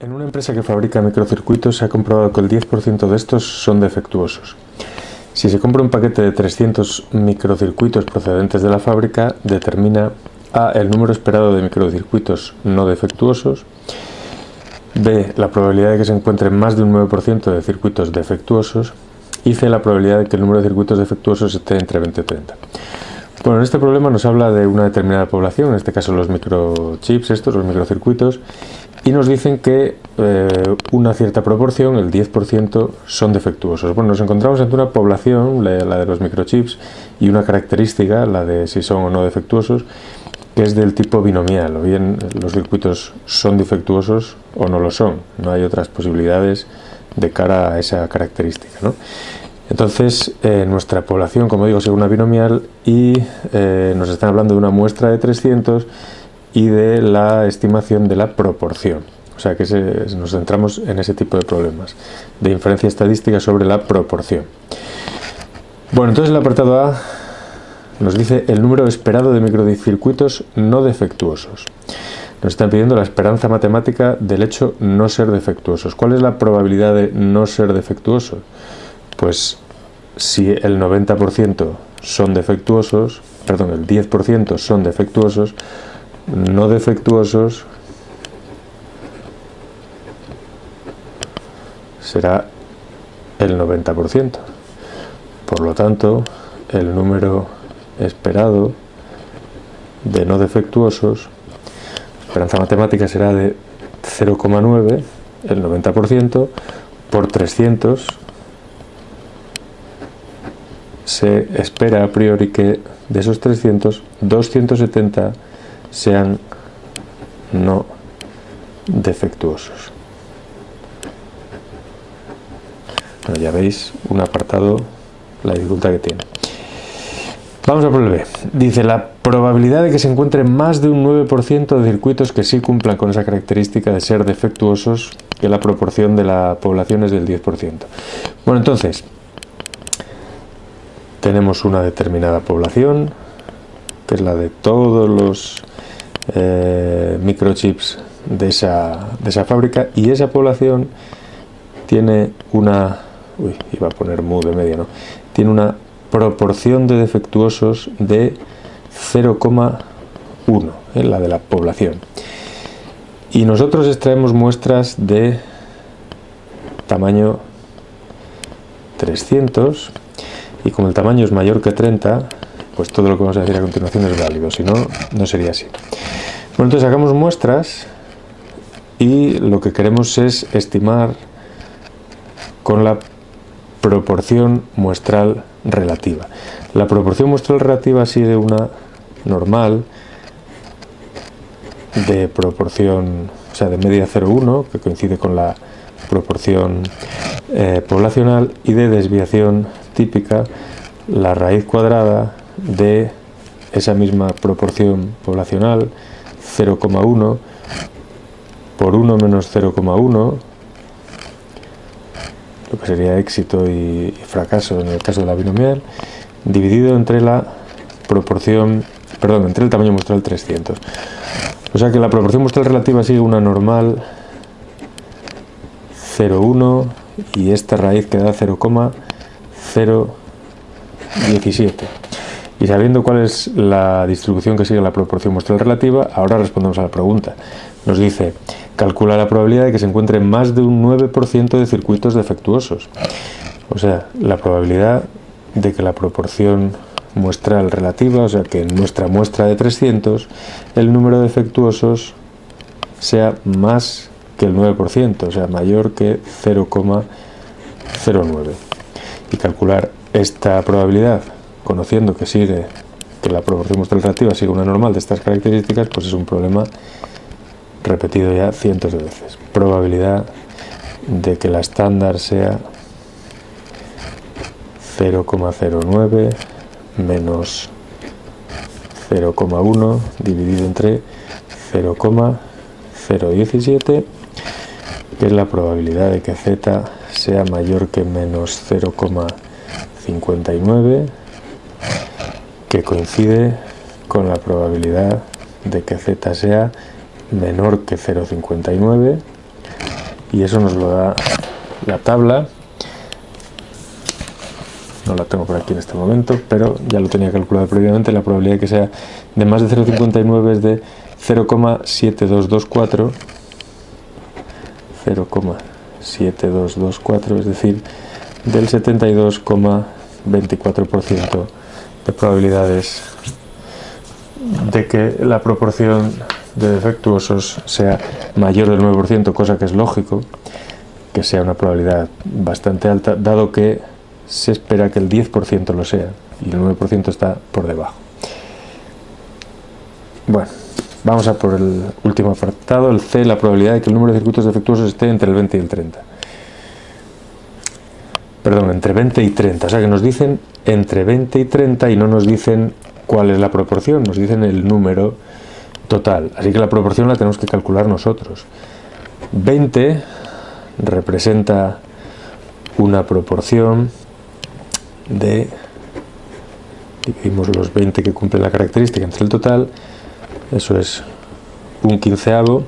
En una empresa que fabrica microcircuitos se ha comprobado que el 10% de estos son defectuosos. Si se compra un paquete de 300 microcircuitos procedentes de la fábrica, determina A. el número esperado de microcircuitos no defectuosos, B. la probabilidad de que se encuentren más de un 9% de circuitos defectuosos y C. la probabilidad de que el número de circuitos defectuosos esté entre 20 y 30. Bueno, en este problema nos habla de una determinada población, en este caso los microchips, los microcircuitos, y nos dicen que una cierta proporción, el 10%, son defectuosos. Bueno, nos encontramos ante una población, la de los microchips, y una característica, la de si son o no defectuosos, que es del tipo binomial, o bien los circuitos son defectuosos o no lo son. No hay otras posibilidades de cara a esa característica, ¿no? Entonces, nuestra población, como digo, es una binomial y nos están hablando de una muestra de 300 y de la estimación de la proporción. O sea que nos centramos en ese tipo de problemas de inferencia estadística sobre la proporción. Bueno, entonces el apartado A nos dice el número esperado de microcircuitos no defectuosos. Nos están pidiendo la esperanza matemática del hecho no ser defectuosos. ¿Cuál es la probabilidad de no ser defectuosos? Pues si el 90% son defectuosos, perdón, el 10% son defectuosos, no defectuosos será el 90%. Por lo tanto, el número esperado de no defectuosos, esperanza matemática será de 0,9, el 90%, por 300. Se espera a priori que de esos 300, 270 sean no defectuosos. Bueno, ya veis un apartado, la dificultad que tiene. Vamos a por el B. Dice la probabilidad de que se encuentre más de un 9% de circuitos que sí cumplan con esa característica de ser defectuosos, que la proporción de la población es del 10%. Bueno, entonces tenemos una determinada población, que es la de todos los microchips de esa fábrica, y esa población tiene una... iba a poner mu de media, ¿no? Tiene una proporción de defectuosos de 0,1, la de la población. Y nosotros extraemos muestras de tamaño 300, y como el tamaño es mayor que 30, pues todo lo que vamos a decir a continuación es válido, si no, no sería así. Bueno, entonces sacamos muestras y lo que queremos es estimar con la proporción muestral relativa. La proporción muestral relativa sigue una normal de proporción, o sea, de media 0,1, que coincide con la proporción poblacional, y de desviación típica, la raíz cuadrada de esa misma proporción poblacional, 0,1 por 1 menos 0,1, lo que sería éxito y fracaso en el caso de la binomial, dividido entre la proporción, perdón, entre el tamaño muestral 300. O sea que la proporción muestral relativa sigue una normal 0,1 y esta raíz que da 0,017. Y sabiendo cuál es la distribución que sigue la proporción muestral relativa, ahora respondemos a la pregunta. Nos dice, calcula la probabilidad de que se encuentre más de un 9% de circuitos defectuosos. O sea, la probabilidad de que la proporción muestral relativa, o sea, que en nuestra muestra de 300, el número de defectuosos sea más que el 9%, o sea, mayor que 0,09. Y calcular esta probabilidad, conociendo que la proporción muestral relativa sigue una normal de estas características, pues es un problema repetido ya cientos de veces. Probabilidad de que la estándar sea 0,09 menos 0,1 dividido entre 0,017, que es la probabilidad de que z sea mayor que menos 0,59, que coincide con la probabilidad de que z sea menor que 0,59, y eso nos lo da la tabla. No la tengo por aquí en este momento, pero ya lo tenía calculado previamente. La probabilidad de que sea de más de 0,59 es de 0,7224, 0,7224, es decir, del 72,24% de probabilidades de que la proporción de defectuosos sea mayor del 9%, cosa que es lógico que sea una probabilidad bastante alta, dado que se espera que el 10% lo sea y el 9% está por debajo. Bueno, vamos a por el último apartado, el C, la probabilidad de que el número de circuitos defectuosos esté entre el 20 y el 30. Perdón, entre 20 y 30, o sea que nos dicen entre 20 y 30 y no nos dicen cuál es la proporción, nos dicen el número total, así que la proporción la tenemos que calcular nosotros. 20 representa una proporción de, dividimos los 20 que cumplen la característica entre el total, eso es un quinceavo,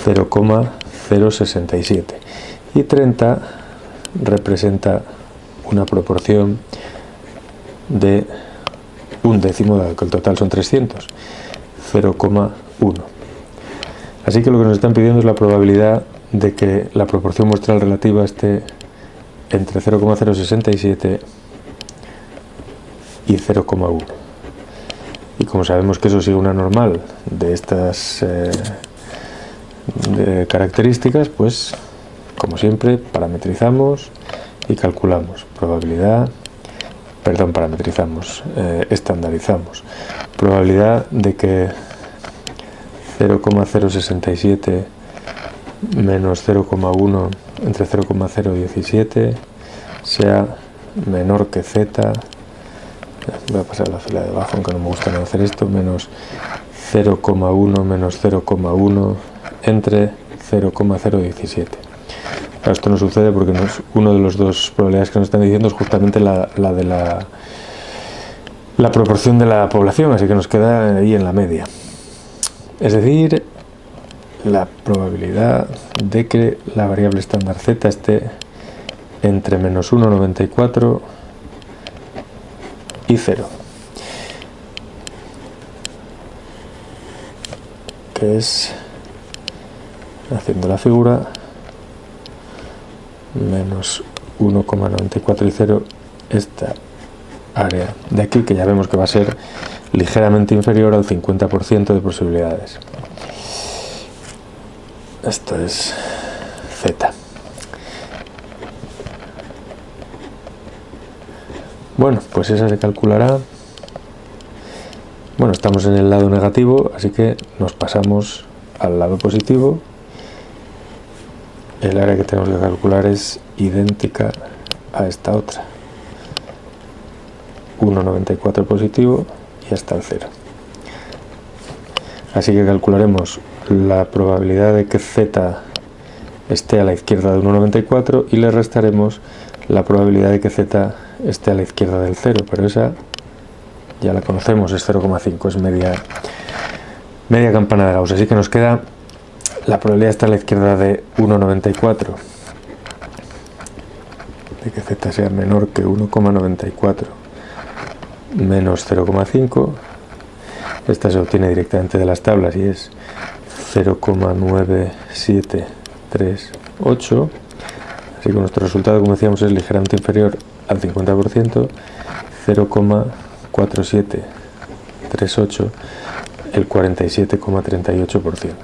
0,067, y 30 representa una proporción de un décimo, dado que el total son 300, 0,1. Así que lo que nos están pidiendo es la probabilidad de que la proporción muestral relativa esté entre 0,067 y 0,1. Y como sabemos que eso sigue una normal de estas de características, pues como siempre parametrizamos y calculamos probabilidad, estandarizamos probabilidad de que 0,067 menos 0,1 entre 0,017 sea menor que z, voy a pasar la fila de abajo aunque no me gusta nada hacer esto, menos 0,1 menos 0,1 entre 0,017. Esto no sucede porque uno de los dos probabilidades que nos están diciendo es justamente la de la proporción de la población, así que nos queda ahí en la media. Es decir, la probabilidad de que la variable estándar z esté entre menos 1,94 y 0, que es, haciendo la figura, menos 1,94 y 0, esta área de aquí, que ya vemos que va a ser ligeramente inferior al 50% de posibilidades. Esto es z. Bueno, pues esa se calculará. Bueno, estamos en el lado negativo, así que nos pasamos al lado positivo. El área que tenemos que calcular es idéntica a esta otra. 1,94 positivo y hasta el 0. Así que calcularemos la probabilidad de que z esté a la izquierda de 1,94 y le restaremos la probabilidad de que z esté a la izquierda del 0, pero esa ya la conocemos, es 0,5, es media campana de Gauss, así que nos queda la probabilidad está a la izquierda de 1,94, de que z sea menor que 1,94 menos 0,5. Esta se obtiene directamente de las tablas y es 0,9738. Así que nuestro resultado, como decíamos, es ligeramente inferior al 50%, 0,4738, el 47,38%.